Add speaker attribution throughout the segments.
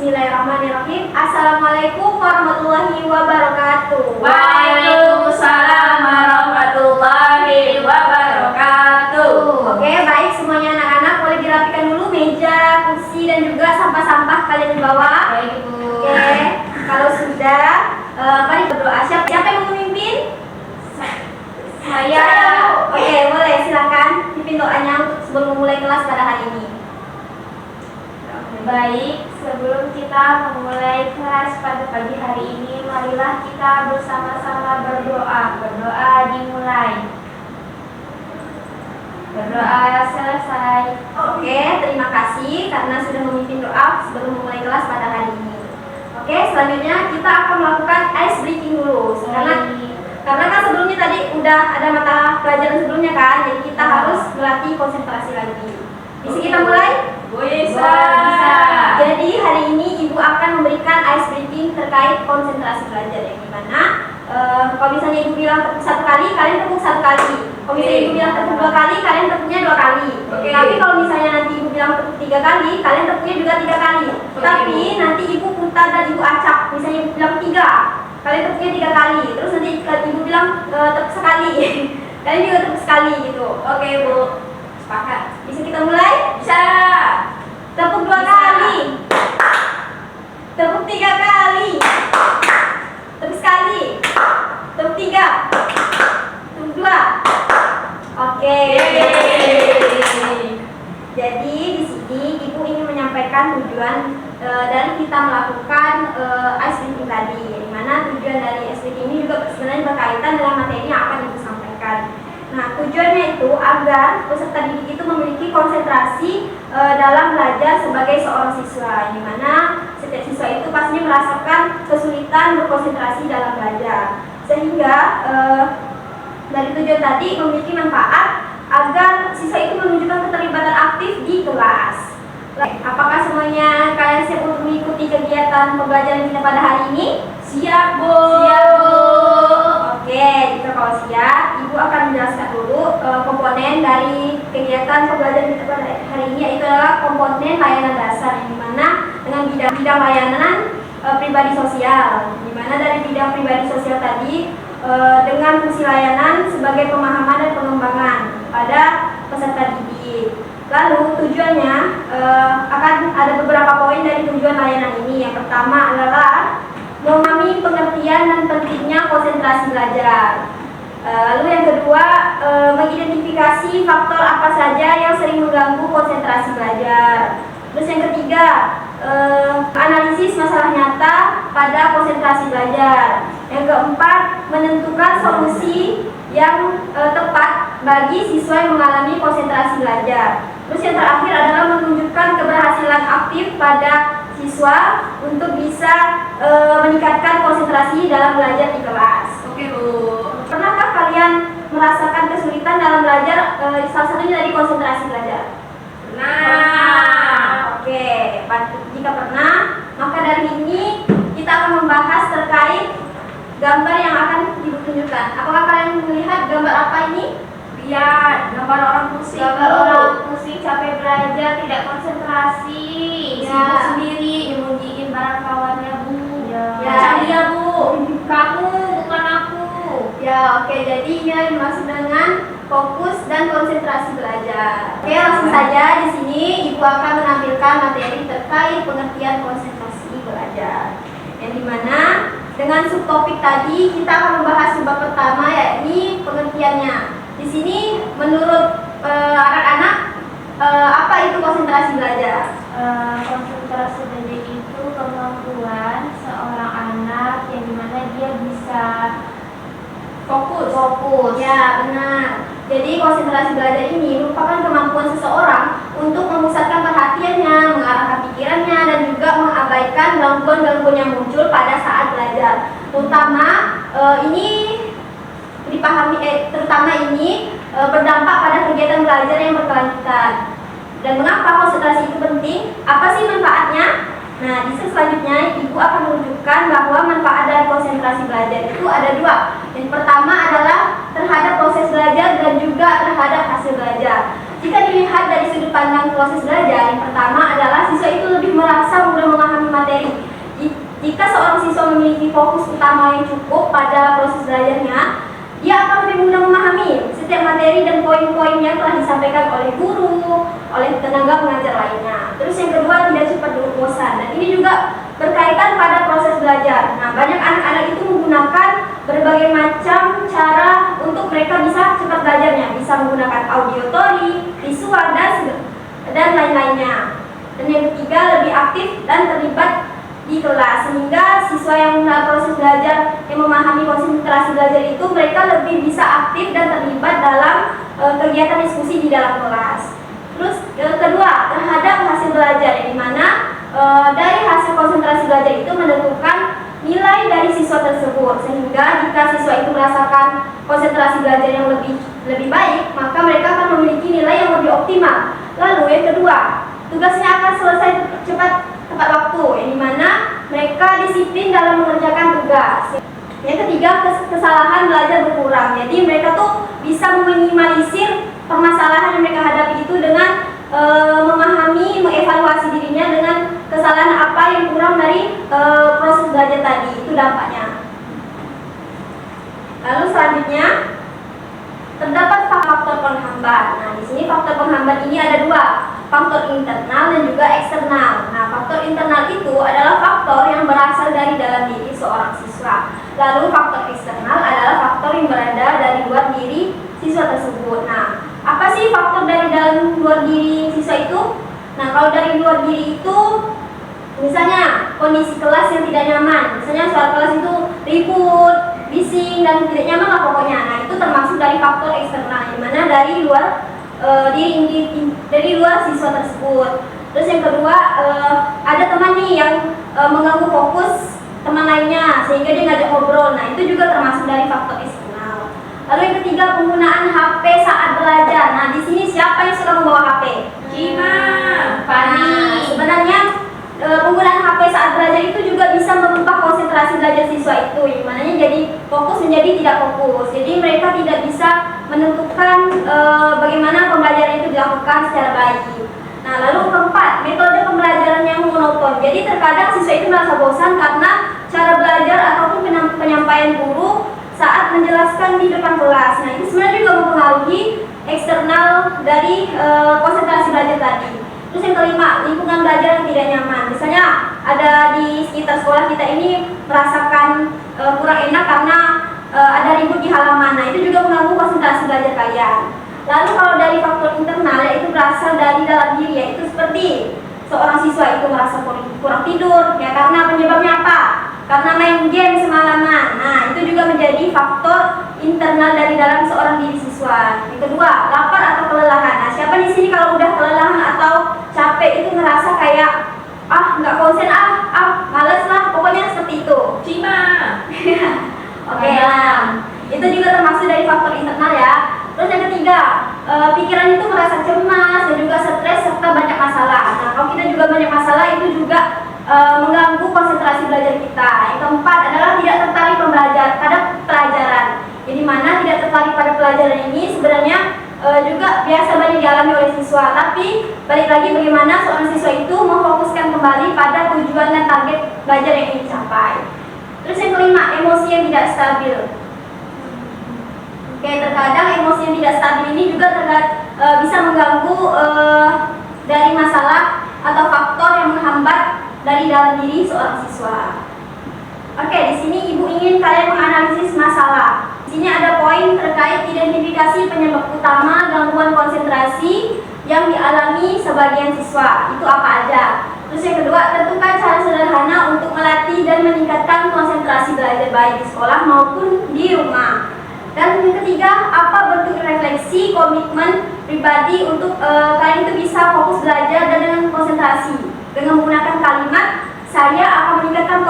Speaker 1: Bismillahirrahmanirrahim. Assalamualaikum warahmatullahi wabarakatuh.
Speaker 2: Waalaikumsalam warahmatullahi wabarakatuh.
Speaker 1: Oke, baik semuanya anak-anak, boleh dirapikan dulu meja, kursi dan juga sampah-sampah kalian di bawah.
Speaker 2: Baik, Bu.
Speaker 1: Oke, kalau sudah, mari berdoa. Siapa yang mau memimpin?
Speaker 2: Saya.
Speaker 1: Oke, boleh silakan pimpin doanya untuk sebelum memulai kelas pada hari ini.
Speaker 2: Baik, sebelum kita memulai kelas pada pagi hari ini, marilah kita bersama-sama berdoa. Berdoa dimulai. Berdoa selesai.
Speaker 1: Oke, terima kasih karena sudah memimpin doa sebelum memulai kelas pada hari ini. Oke, selanjutnya kita akan melakukan ice breaking dulu. Karena kan sebelumnya tadi udah ada mata pelajaran sebelumnya kan, jadi kita harus melatih konsentrasi lagi. Bisa kita mulai?
Speaker 2: Bisa.
Speaker 1: Jadi hari ini Ibu akan memberikan ice breaking terkait konsentrasi belajar, yang dimana kalau misalnya Ibu bilang tepuk satu kali, kalian tepuk satu kali. Kalau misalnya Ibu bilang tepuk dua kali, kalian tepuknya dua kali. Tapi kalau misalnya nanti Ibu bilang tepuk tiga kali, kalian tepuknya juga tiga kali. Tapi nanti Ibu putar dan Ibu acak. Misalnya Ibu bilang tiga, kalian tepuknya tiga kali. Terus nanti Ibu bilang tepuk sekali, kalian juga tepuk sekali gitu. Oke, Bu. Sepakat. Bisa kita mulai?
Speaker 2: Bisa.
Speaker 1: Tepuk dua kali. Tepuk tiga kali. Tepuk sekali. Tepuk tiga. Tepuk dua. Oke. Jadi di sini Ibu ingin menyampaikan tujuan dari kita melakukan ice breaking tadi. Di mana tujuan dari ice breaking ini juga sebenarnya berkaitan dengan materi yang akan Ibu sampaikan. Nah, tujuannya itu agar peserta didik itu memiliki konsentrasi dalam belajar sebagai seorang siswa, di mana setiap siswa itu pastinya merasakan kesulitan berkonsentrasi dalam belajar, sehingga dari tujuan tadi memiliki manfaat agar siswa itu menunjukkan keterlibatan aktif di kelas. Apakah semuanya kalian siap untuk mengikuti kegiatan pembelajaran kita pada hari ini?
Speaker 2: Siap, Bu.
Speaker 1: Siap, Bu. Oke, jika kalau siap, Ibu akan menjelaskan dulu komponen dari kegiatan pembelajaran kita pada hari ini, yaitu adalah komponen layanan dasar, yang dimana dengan bidang layanan pribadi sosial, dimana dari bidang pribadi sosial tadi dengan fungsi layanan sebagai pemahaman dan pengembangan pada peserta didik. Lalu tujuannya akan ada beberapa poin dari tujuan layanan ini. Yang pertama adalah memahami pengertian dan pentingnya konsentrasi belajar. Lalu yang kedua, mengidentifikasi faktor apa saja yang sering mengganggu konsentrasi belajar. Terus yang ketiga, analisis masalah nyata pada konsentrasi belajar. Yang keempat, menentukan solusi yang tepat bagi siswa yang mengalami konsentrasi belajar. Terus yang terakhir adalah menunjukkan keberhasilan aktif pada siswa untuk bisa meningkatkan konsentrasi dalam belajar di kelas.
Speaker 2: Oke, Bu.
Speaker 1: Pernahkah kalian merasakan kesulitan dalam belajar, salah satunya dari konsentrasi belajar?
Speaker 2: Nah,
Speaker 1: oke. Jika pernah, maka dari ini kita akan membahas terkait gambar yang akan ditunjukkan. Apakah kalian melihat gambar apa ini?
Speaker 2: lihat gambar orang pusing.
Speaker 1: Gambar orang
Speaker 2: pusing, capek belajar, tidak konsentrasi,
Speaker 1: Ya.
Speaker 2: sibuk sendiri, nyembunyiin barang kawannya, Bu.
Speaker 1: Ya.
Speaker 2: Saya, Bu. Kamu, bukan aku.
Speaker 1: Ya, oke. Jadi ini yang dimaksud dengan fokus dan konsentrasi belajar. Oke, langsung saja di sini Ibu akan menampilkan materi terkait pengertian konsentrasi belajar. Yang dimana dengan subtopik tadi kita akan membahas subbab pertama, yakni pengertiannya. Di sini menurut anak-anak apa itu konsentrasi belajar?
Speaker 2: Konsentrasi belajar itu kemampuan seorang anak yang dimana dia bisa fokus.
Speaker 1: Ya, benar. Jadi konsentrasi belajar ini merupakan kemampuan seseorang untuk memusatkan perhatiannya, mengarahkan pikirannya, dan juga mengabaikan gangguan-gangguan yang muncul pada saat belajar. Terutama ini dipahami, terutama ini berdampak pada kegiatan belajar yang berkelanjutan. Dan mengapa konsentrasi itu penting? Apa sih manfaatnya? Nah, di selanjutnya Ibu akan menunjukkan bahwa manfaat dari konsentrasi belajar itu ada dua. Yang pertama adalah terhadap proses belajar dan juga terhadap hasil belajar. Jika dilihat dari sudut pandang proses belajar, yang pertama adalah siswa itu lebih merasa mudah memahami materi memiliki fokus utama yang cukup pada proses belajarnya, dia akan lebih mudah memahami setiap materi dan poin-poin yang telah disampaikan oleh guru, oleh tenaga pengajar lainnya. Terus yang kedua, tidak cepat bosan. Dan ini juga berkaitan pada proses belajar. Nah, banyak anak-anak itu menggunakan berbagai macam cara untuk mereka bisa cepat belajarnya. Bisa menggunakan auditory, visual, dan lain-lainnya. Dan yang ketiga, lebih aktif dan terlibat di kelas, sehingga siswa yang dalam proses belajar yang memahami konsentrasi belajar itu mereka lebih bisa aktif dan terlibat dalam kegiatan diskusi di dalam kelas. Terus kedua, terhadap hasil belajar, yang dimana dari hasil konsentrasi belajar itu menentukan nilai dari siswa tersebut, sehingga jika siswa itu merasakan konsentrasi belajar yang lebih baik, maka mereka akan memiliki nilai yang lebih optimal. Lalu yang kedua, tugasnya akan selesai cepat tepat waktu, yang dimana mereka disiplin dalam mengerjakan tugas. Yang ketiga, kesalahan belajar berkurang. Jadi mereka tuh bisa meminimalisir permasalahan yang mereka hadapi itu dengan memahami, mengevaluasi dirinya dengan kesalahan apa yang kurang dari proses belajar tadi. Itu dampaknya. Lalu selanjutnya, terdapat faktor penghambat. Nah, di sini faktor penghambat ini ada dua, faktor internal dan juga eksternal. Nah, faktor internal itu adalah faktor yang berasal dari dalam diri seorang siswa. Lalu faktor eksternal adalah faktor yang berada dari luar diri siswa tersebut. Nah, apa sih faktor dari dalam luar diri siswa itu? Nah, kalau dari luar diri itu, misalnya kondisi kelas yang tidak nyaman, misalnya suara kelas itu ribut, bising, dan tidak nyaman lah pokoknya. Nah, itu termasuk dari faktor eksternal, yang mana dari luar dari luar siswa tersebut. Terus yang kedua, ada teman nih yang mengganggu fokus teman lainnya sehingga dia ngajak ngobrol. Nah, itu juga termasuk dari faktor eksternal. Lalu yang ketiga, penggunaan HP saat belajar. Nah, di sini siapa yang suka membawa HP?
Speaker 2: Cima, Fani.
Speaker 1: Nah, sebenarnya penggunaan HP saat belajar itu juga bisa merubah konsentrasi belajar siswa itu, yang mananya jadi fokus menjadi tidak fokus. Jadi mereka tidak bisa menentukan bagaimana pembelajaran itu dilakukan secara baik. Nah, lalu keempat, metode pembelajaran yang monoton. Jadi terkadang siswa itu merasa bosan karena cara belajar ataupun penyampaian guru saat menjelaskan di depan kelas. Nah, itu sebenarnya juga mempengaruhi eksternal dari konsentrasi belajar tadi. Terus yang kelima, lingkungan belajar yang tidak nyaman. Misalnya ada di sekitar sekolah kita ini merasakan kurang enak karena ada ribut di halaman. Nah, itu juga mengganggu konsentrasi belajar kalian. Lalu kalau dari faktor internal, yaitu berasal dari dalam diri, yaitu seperti seorang siswa itu merasa kurang tidur, ya karena penyebabnya apa? Karena main game semalaman. Nah, itu juga menjadi faktor internal dari dalam seorang diri siswa. Yang kedua, lapar atau kelelahan. Nah, siapa di sini kalau udah kelelahan atau capek itu ngerasa kayak nggak konsen, males lah, pokoknya seperti itu.
Speaker 2: Cima.
Speaker 1: Oke lah. Itu juga termasuk dari faktor internal ya. Terus yang ketiga, pikiran itu merasa cemas dan juga stres serta banyak masalah. Nah, kalau kita juga banyak masalah itu juga mengganggu konsentrasi belajar kita. Yang keempat adalah tidak tertarik pada pelajaran. Jadi mana tidak tertarik pada pelajaran ini sebenarnya juga biasa banyak dialami oleh siswa. Tapi balik lagi bagaimana seorang siswa itu memfokuskan kembali pada tujuan dan target belajar yang ingin dicapai. Terus yang kelima, emosi yang tidak stabil. Oke, terkadang emosi yang tidak stabil ini juga bisa mengganggu dari masalah atau faktor yang menghambat dari dalam diri seorang siswa. Oke, di sini ibu ingin kalian menganalisis masalah. Di sini ada poin terkait identifikasi penyebab utama gangguan konsentrasi yang dialami sebagian siswa. Itu apa aja? Terus yang kedua, tentukan cara sederhana untuk melatih dan meningkatkan konsentrasi belajar baik di sekolah maupun di rumah. Dan yang ketiga, apa bentuk refleksi komitmen pribadi untuk kalian itu bisa fokus belajar dan dengan konsentrasi dengan menggunakan kalimat saya akan meningkatkan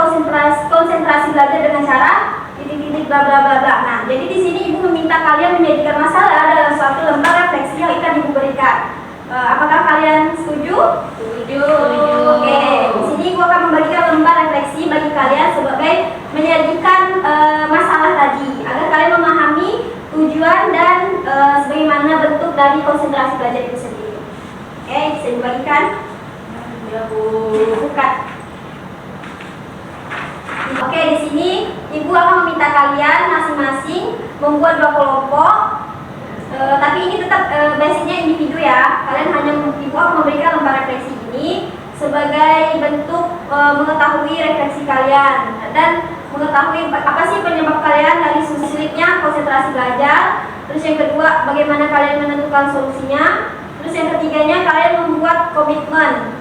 Speaker 1: konsentrasi belajar dengan cara titik-titik bla bla bla bla. Nah, jadi di sini ibu meminta kalian menjadikan masalah dalam suatu lembar refleksi yang akan ibu berikan. Apakah kalian setuju?
Speaker 2: Setuju.
Speaker 1: Oke, di sini ibu akan membagikan lembar refleksi bagi kalian sebagai menyajikan masalah tadi agar kalian memahami tujuan dan sebagaimana bentuk dari konsentrasi belajar itu sendiri. Oke, bisa dibagikan?
Speaker 2: Ya, Bu.
Speaker 1: Bukan. Oke, di membuat 2 kelompok. Tapi ini tetap basicnya individu ya. Kalian hanya ibu akan memberikan lembar refleksi ini sebagai bentuk mengetahui refleksi kalian dan mengetahui apa sih penyebab kalian dari sulitnya konsentrasi belajar. Terus yang kedua, bagaimana kalian menentukan solusinya. Terus yang ketiganya, kalian membuat komitmen.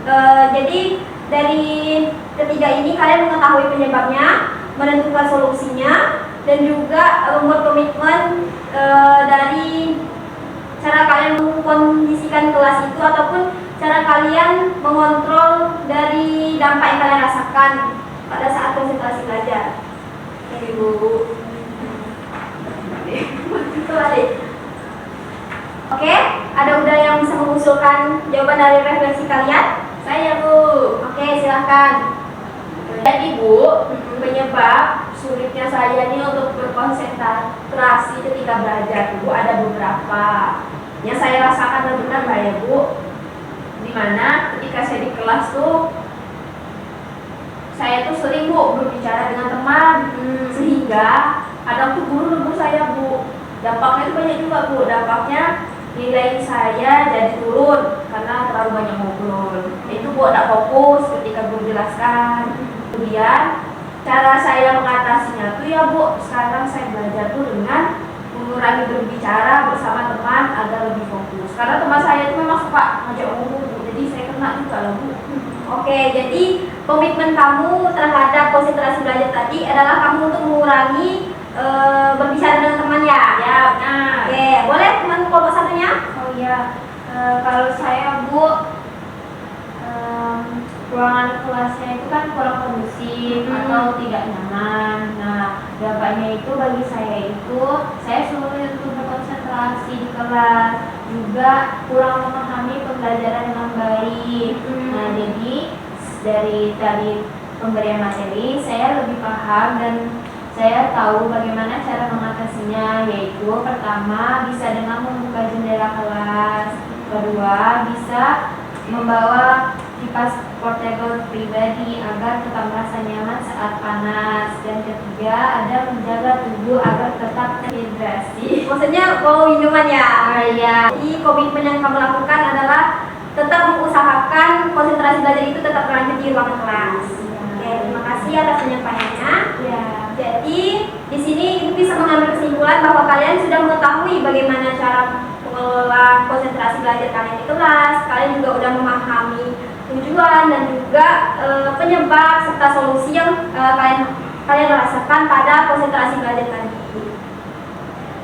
Speaker 1: Jadi dari ketiga ini kalian mengetahui penyebabnya, menentukan solusinya, dan juga membuat komitmen dari cara kalian mengkondisikan kelas itu ataupun cara kalian mengontrol dari dampak yang kalian rasakan pada saat konsentrasi belajar. Oke, Ibu. Oke, ada udah yang bisa mengusulkan jawaban dari refleksi kalian?
Speaker 2: Saya, Bu.
Speaker 1: Oke, silahkan.
Speaker 2: Jadi, Bu, penyebab sulitnya saya ini untuk berkonsentrasi ketika belajar, Bu, ada beberapa. Yang saya rasakan benar nggak ya, Bu? Dimana ketika saya di kelas tuh, saya tuh sering, Bu, berbicara dengan teman, sehingga kadang tuh guru saya, Bu. Dampaknya itu banyak juga, Bu. Dampaknya nilai saya jadi turun karena terlalu banyak ngobrol. Itu, Bu, tidak fokus ketika guru jelaskan. Kemudian cara saya mengatasinya tuh ya, Bu, sekarang saya belajar tuh dengan mengurangi berbicara bersama teman agar lebih fokus. Karena teman saya itu memang suka ngajak ngomong, Bu. Jadi saya kena juga loh, Bu.
Speaker 1: Oke, jadi komitmen kamu terhadap konsentrasi belajar tadi adalah kamu untuk mengurangi berbicara dengan teman ya?
Speaker 2: Ya, benar.
Speaker 1: Oke, boleh teman kelompok satunya?
Speaker 2: Oh iya, kalau saya, Bu, ruangan kelasnya itu kan kurang kondusif atau tidak nyaman. Nah, dampaknya itu bagi saya itu saya sulit untuk berkonsentrasi di kelas, juga kurang memahami pembelajaran dengan baik. Nah, jadi dari pemberian materi saya lebih paham dan saya tahu bagaimana cara mengatasinya, yaitu pertama bisa dengan membuka jendela kelas, kedua bisa membawa kipas portable pribadi agar tetap merasa nyaman saat panas, dan ketiga ada menjaga tubuh agar tetap terhidrasi.
Speaker 1: Maksudnya mau minuman ya?
Speaker 2: Iya.
Speaker 1: Jadi komitmen yang kamu lakukan adalah tetap mengusahakan konsentrasi belajar itu tetap berlanjut di ruangan kelas. Oke, terima kasih atas penyampaiannya.
Speaker 2: Ya.
Speaker 1: Jadi di sini Ibu bisa mengambil kesimpulan bahwa kalian sudah mengetahui bagaimana cara mengelola konsentrasi belajar kalian di kelas. Kalian juga sudah memahami tujuan dan juga penyebab serta solusi yang kalian rasakan pada konsentrasi belajar tadi.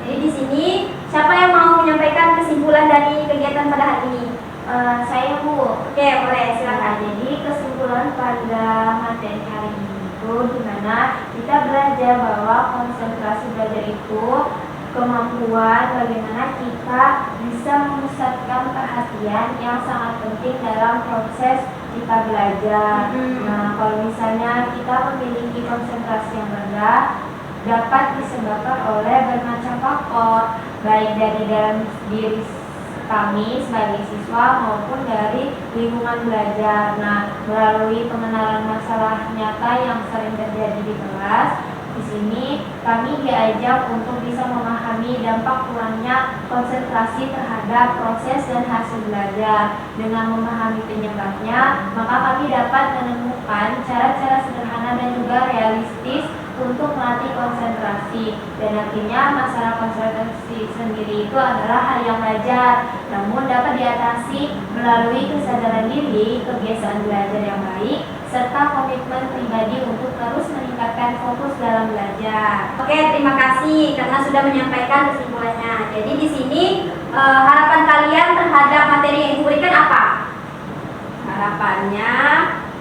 Speaker 1: Jadi di sini siapa yang mau menyampaikan kesimpulan dari kegiatan pada hari ini?
Speaker 2: Saya, Bu.
Speaker 1: Oke, boleh, silakan.
Speaker 2: Jadi kesimpulan pada materi hari ini itu dimana kita belajar bahwa konsentrasi belajar itu kemampuan bagaimana kita bisa memusatkan perhatian yang sangat penting dalam proses kita belajar. Nah, kalau misalnya kita memiliki konsentrasi yang rendah, dapat disebabkan oleh bermacam faktor, baik dari dalam diri kami sebagai siswa maupun dari lingkungan belajar. Nah, melalui pengenalan masalah nyata yang sering terjadi di kelas, di sini kami diajak untuk bisa memahami dampak kurangnya konsentrasi terhadap proses dan hasil belajar. Dengan memahami penyebabnya, maka kami dapat menemukan cara-cara sederhana dan juga realistis untuk melatih konsentrasi, dan akhirnya masalah konsentrasi sendiri itu adalah hal yang wajar, namun dapat diatasi melalui kesadaran diri, kebiasaan belajar yang baik, serta komitmen pribadi untuk terus meningkatkan fokus dalam belajar.
Speaker 1: Oke, terima kasih karena sudah menyampaikan kesimpulannya. Jadi di sini harapan kalian terhadap materi yang Ibu berikan apa?
Speaker 2: Harapannya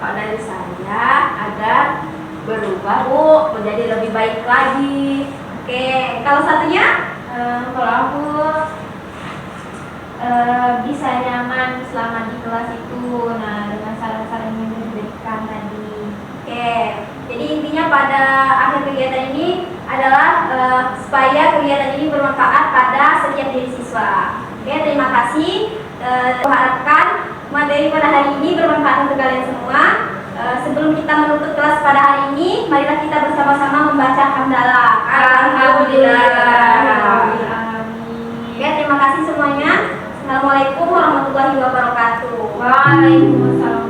Speaker 2: kalau dari saya agar berubah, Bu, menjadi lebih baik lagi.
Speaker 1: Oke, kalau satunya?
Speaker 2: Kalau aku bisa nyaman selama di kelas itu. Nah, dengan saran-saran yang diberikan tadi.
Speaker 1: Oke, jadi intinya pada akhir kegiatan ini adalah supaya kegiatan ini bermanfaat pada setiap diri siswa. Oke, terima kasih. Harapkan materi pada hari ini bermanfaat untuk kalian semua. Sebelum kita menutup kelas pada hari ini, marilah kita bersama-sama membaca hamdalah.
Speaker 2: Alhamdulillah.
Speaker 1: warahmatullahi wabarakatuh.
Speaker 2: Waalaikumsalam